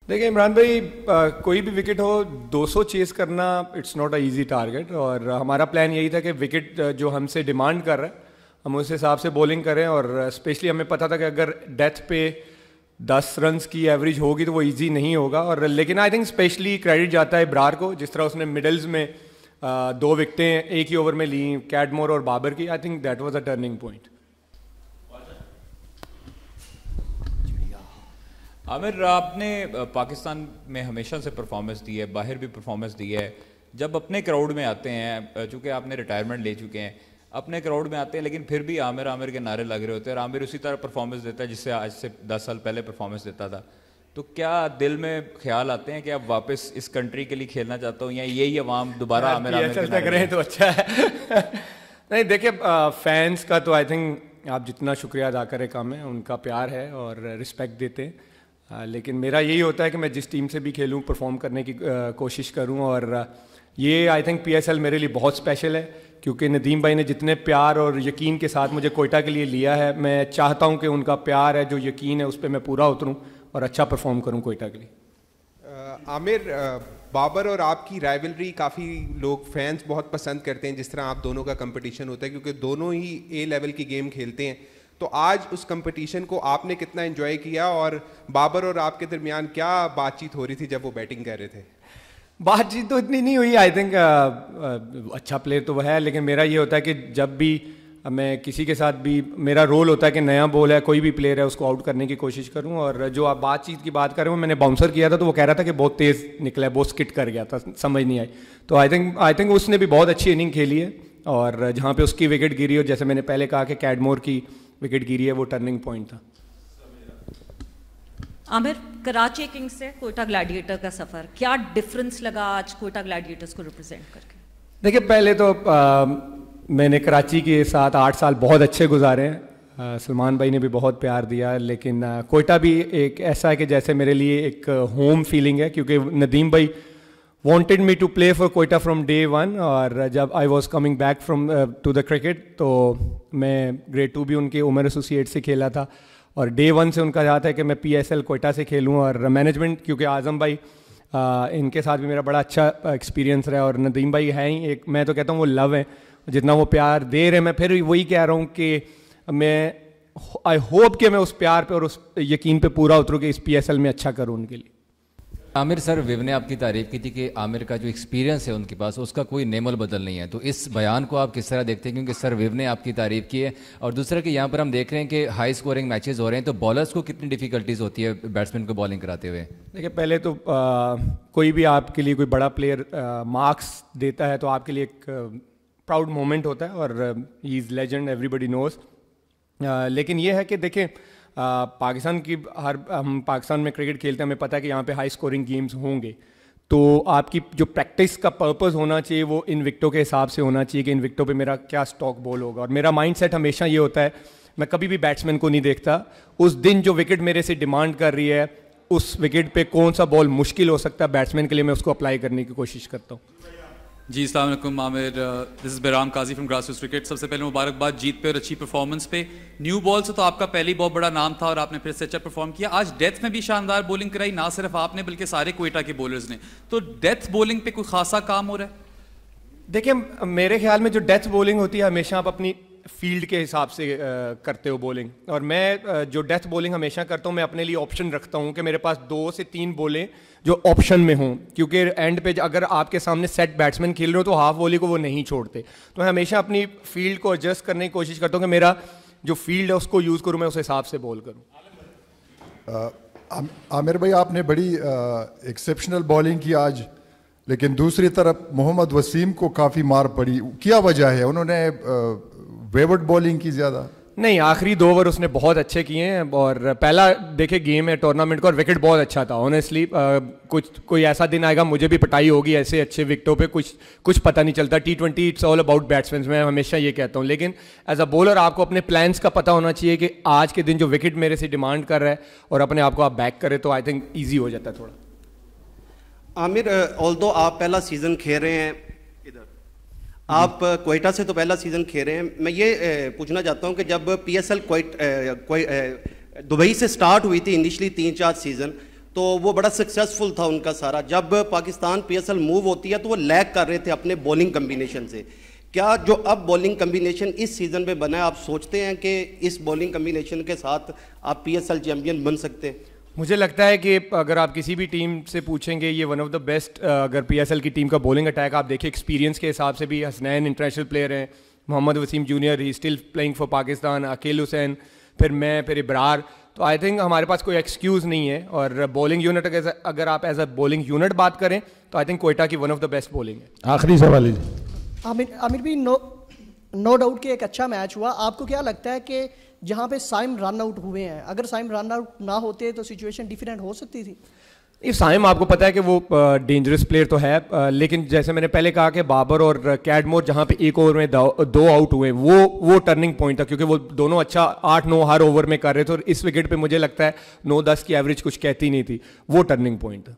دیکھیں عمران بھائی، کوئی بھی وکٹ ہو 200 چیز کرنا it's not a easy target, اور ہمارا پلان یہی تھا کہ وکٹ جو ہم سے ڈیمانڈ کر رہا ہے ہم اس حساب سے بولنگ کریں، اور اسپیشلی ہمیں پتہ تھا کہ اگر ڈیتھ پہ 10 رنز کی ایوریج ہوگی تو وہ ایزی نہیں ہوگا، اور لیکن آئی تھنک اسپیشلی کریڈٹ جاتا ہے ابرار کو، جس طرح اس نے مڈلز میں 2 وکٹیں ایک ہی اوور میں لیں کیڈمور اور بابر کی. I think that was a turning point. Aamir, آپ نے پاکستان میں ہمیشہ سے پرفارمنس دی ہے، باہر بھی پرفارمنس دی ہے. جب اپنے کراؤڈ میں آتے ہیں، چونکہ آپ نے ریٹائرمنٹ لے چکے ہیں، اپنے کراؤڈ میں آتے ہیں لیکن پھر بھی عامر عامر کے نعرے لگ رہے ہوتے ہیں، اور عامر اسی طرح پرفارمنس دیتا ہے جس سے آج سے 10 سال پہلے پرفارمنس دیتا تھا. تو کیا دل میں خیال آتے ہیں کہ اب واپس اس کنٹری کے لیے کھیلنا چاہتا ہوں، یا یہی عوام دوبارہ عامر عامر کے نعرے تو اچھا ہے؟ نہیں دیکھیں، فینس کا تو آئی تھنک آپ جتنا شکریہ ادا کریں کم ہے، ان کا پیار ہے اور رسپیکٹ دیتے ہیں، لیکن میرا یہی ہوتا ہے کہ میں جس ٹیم سے بھی کھیلوں پرفارم کرنے کی کوشش کروں. اور یہ آئی تھنک PSL میرے لیے بہت اسپیشل ہے، کیونکہ ندیم بھائی نے جتنے پیار اور یقین کے ساتھ مجھے کوئٹہ کے لیے لیا ہے، میں چاہتا ہوں کہ ان کا پیار ہے، جو یقین ہے، اس پہ میں پورا اتروں اور اچھا پرفارم کروں کوئٹہ کے لیے. عامر، بابر اور آپ کی رائیولری کافی لوگ فینس بہت پسند کرتے ہیں، جس طرح آپ دونوں کا کمپٹیشن ہوتا ہے، کیونکہ دونوں ہی A لیول کی گیم کھیلتے ہیں. تو آج اس کمپٹیشن کو آپ نے کتنا انجوائے کیا، اور بابر اور آپ کے درمیان کیا بات چیت ہو رہی تھی جب وہ بیٹنگ کر رہے تھے؟ بات چیت تو اتنی نہیں ہوئی، آئی تھنک اچھا پلیئر تو وہ ہے، لیکن میرا یہ ہوتا ہے کہ جب بھی میں کسی کے ساتھ بھی، میرا رول ہوتا ہے کہ نیا بول ہے، کوئی بھی پلیئر ہے، اس کو آؤٹ کرنے کی کوشش کروں. اور جو آپ بات چیت کی بات کر رہے ہو، میں نے باؤنسر کیا تھا تو وہ کہہ رہا تھا کہ بہت تیز نکلا ہے، بہت سکٹ کر گیا تھا، سمجھ نہیں آئی. تو آئی تھنک اس نے بھی بہت اچھی اننگ کھیلی ہے، اور جہاں پہ اس کی وکٹ گری، اور جیسے میں نے پہلے کہا کہ کیڈمور کی وکٹ گری ہے، وہ ٹرننگ پوائنٹ تھا. عامر، کراچی کنگز سے کوئٹہ گلیڈیٹر کا سفر، کیا ڈفرنس لگا آج کوئٹہ گلیڈیٹرز کو ریپرزینٹ کر کے؟ دیکھیں، پہلے تو میں نے کراچی کے ساتھ 8 سال بہت اچھے گزارے ہیں، سلمان بھائی نے بھی بہت پیار دیا، لیکن کوئٹہ بھی ایک ایسا ہے کہ جیسے میرے لیے ایک ہوم فیلنگ ہے، کیونکہ ندیم بھائی wanted me to play for Quetta from day one. اور جب I was coming back from to the cricket تو میں گریڈ 2 بھی ان کے عمر ایسوسیٹ سے کھیلا تھا، اور ڈے 1 سے ان کا چاہتا ہے کہ میں PSL کوئٹہ سے کھیلوں. اور مینجمنٹ، کیونکہ اعظم بھائی ان کے ساتھ بھی میرا بڑا اچھا ایکسپیرینس رہا، اور ندیم بھائی ہیں ہی ایک، میں تو کہتا ہوں وہ لو ہے، جتنا وہ پیار دے رہے ہیں، میں پھر وہی کہہ رہا ہوں کہ میں آئی ہوپ کہ میں اس پیار پہ اور اس یقین پہ پورا اتروں کہ اس PSL میں اچھا کروں ان کے لیے. عامر سر، ویو نے آپ کی تعریف کی تھی کہ عامر کا جو ایکسپیرینس ہے ان کے پاس، اس کا کوئی نعم البدل نہیں ہے، تو اس بیان کو آپ کس طرح دیکھتے ہیں؟ کیونکہ سر ویو نے آپ کی تعریف کی ہے، اور دوسرا کہ یہاں پر ہم دیکھ رہے ہیں کہ ہائی اسکورنگ میچز ہو رہے ہیں، تو بالرز کو کتنی ڈیفیکلٹیز ہوتی ہے بیٹسمین کو بالنگ کراتے ہوئے؟ دیکھیں، پہلے تو کوئی بھی آپ کے لیے کوئی بڑا پلیئر مارکس دیتا ہے تو آپ کے لیے ایک پراؤڈ مومنٹ ہوتا ہے، اور ہی از لیجنڈ، ایوری بڈی نوز. لیکن یہ ہے کہ دیکھیں، پاکستان کی ہم پاکستان میں کرکٹ کھیلتے ہیں، ہمیں پتہ ہے کہ یہاں پہ ہائی اسکورنگ گیمز ہوں گے، تو آپ کی جو پریکٹس کا پرپز ہونا چاہیے وہ ان وکٹوں کے حساب سے ہونا چاہیے کہ ان وکٹوں پہ میرا کیا اسٹاک بول ہوگا. اور میرا مائنڈ سیٹ ہمیشہ یہ ہوتا ہے، میں کبھی بھی بیٹسمین کو نہیں دیکھتا، اس دن جو وکٹ میرے سے ڈیمانڈ کر رہی ہے اس وکٹ پہ کون سا بال مشکل ہو سکتا ہے بیٹسمین کے لیے، میں اس کو اپلائی کرنے کی کوشش کرتا ہوں. جی السلام علیکم عامر، دس از بہرام قاضی فرام گراس روٹس کرکٹ. سب سے پہلے مبارکباد جیت پہ اور اچھی پرفارمنس پہ. نیو بال سے تو آپ کا پہلے ہی بہت بڑا نام تھا اور آپ نے پھر سے اچھا پرفارم کیا. آج ڈیتھ میں بھی شاندار بولنگ کرائی، نہ صرف آپ نے بلکہ سارے کوئٹہ کے بولرز نے. تو ڈیتھ بولنگ پہ کوئی خاصا کام ہو رہا ہے؟ دیکھیں، میرے خیال میں جو ڈیتھ بولنگ ہوتی ہے ہمیشہ آپ اپنی فیلڈ کے حساب سے کرتے ہو بولنگ، اور میں جو ڈیتھ بولنگ ہمیشہ کرتا ہوں، میں اپنے لیے آپشن رکھتا ہوں کہ میرے پاس 2 سے 3 بولیں جو آپشن میں ہوں، کیونکہ اینڈ پہ اگر آپ کے سامنے سیٹ بیٹسمین کھیل رہے ہو تو ہاف والی کو وہ نہیں چھوڑتے. تو میں ہمیشہ اپنی فیلڈ کو ایڈجسٹ کرنے کی کوشش کرتا ہوں کہ میرا جو فیلڈ ہے اس کو یوز کروں، میں اس حساب سے بول کروں. عامر بھائی، آپ نے بڑی ایکسیپشنل بالنگ کی آج، لیکن دوسری طرف محمد وسیم کو کافی مار پڑی، کیا وجہ ہے؟ انہوں نے ویورڈ بالنگ کی زیادہ؟ نہیں، آخری 2 اوور اس نے بہت اچھے کیے ہیں، اور پہلا دیکھے گیم ہے ٹورنامنٹ کا، اور وکٹ بہت اچھا تھا. آنیسٹلی کوئی ایسا دن آئے گا مجھے بھی پٹائی ہوگی ایسے اچھے وکٹوں پہ، کچھ پتہ نہیں چلتا. T20 it's all about batsman, میں ہمیشہ یہ کہتا ہوں. لیکن ایز اے بولر آپ کو اپنے پلانس کا پتہ ہونا چاہیے کہ آج کے دن جو وکٹ میرے سے ڈیمانڈ کر رہا ہے اور اپنے آپ کو آپ بیک کرے تو آئی تھنک ایزی ہو جاتا ہے تھوڑا. عامر، آلدو آپ پہلا سیزن کھیل رہے ہیں، آپ کوئٹہ سے تو پہلا سیزن کھیل رہے ہیں، میں یہ پوچھنا چاہتا ہوں کہ جب PSL دبئی سے سٹارٹ ہوئی تھی انیشلی 3-4 سیزن، تو وہ بڑا سکسیسفل تھا ان کا سارا. جب Pakistan P S L move ہوتی ہے تو وہ لیگ کر رہے تھے اپنے بولنگ کمبینیشن سے. کیا جو اب بولنگ کمبینیشن اس سیزن میں بنا ہے, آپ سوچتے ہیں کہ اس بولنگ کمبینیشن کے ساتھ آپ پی ایس ایل چیمپئن بن سکتے ہیں؟ مجھے لگتا ہے کہ اگر آپ کسی بھی ٹیم سے پوچھیں گے, یہ ون آف دا بیسٹ, اگر پی ایس ایل کی ٹیم کا بولنگ اٹیک آپ دیکھیں ایکسپیرینس کے حساب سے بھی, حسنین انٹرنیشنل پلیئر ہیں, محمد وسیم جونیئر ہی still playing for Pakistan, Aqeel Hussain, پھر میں, پھر ابرار. تو آئی تھنک ہمارے پاس کوئی ایکسکیوز نہیں ہے. اور بولنگ یونٹ اگر آپ ایز اے بولنگ یونٹ بات کریں تو آئی تھنک کوئٹہ کی one of the best bowling ہے. آخری سوال ہے عامر بھی نو ڈاؤٹ کہ ایک اچھا میچ ہوا. آپ کو کیا لگتا ہے کہ جہاں پہ سائم رن آؤٹ ہوئے ہیں, اگر سائم رن آؤٹ نہ ہوتے تو سچویشن ڈیفرنٹ ہو سکتی تھی؟ سائم آپ کو پتا ہے کہ وہ ڈینجرس پلیئر تو ہے, لیکن جیسے میں نے پہلے کہا کہ بابر اور کیڈمور جہاں پہ ایک اوور میں 2 آؤٹ ہوئے, وہ ٹرننگ پوائنٹ تھا, کیونکہ وہ دونوں اچھا 8-9 ہر اوور میں کر رہے تھے, اور اس وکٹ پہ مجھے لگتا ہے 9-10 کی ایوریج کچھ کہتی نہیں تھی, وہ ٹرننگ پوائنٹ تھا.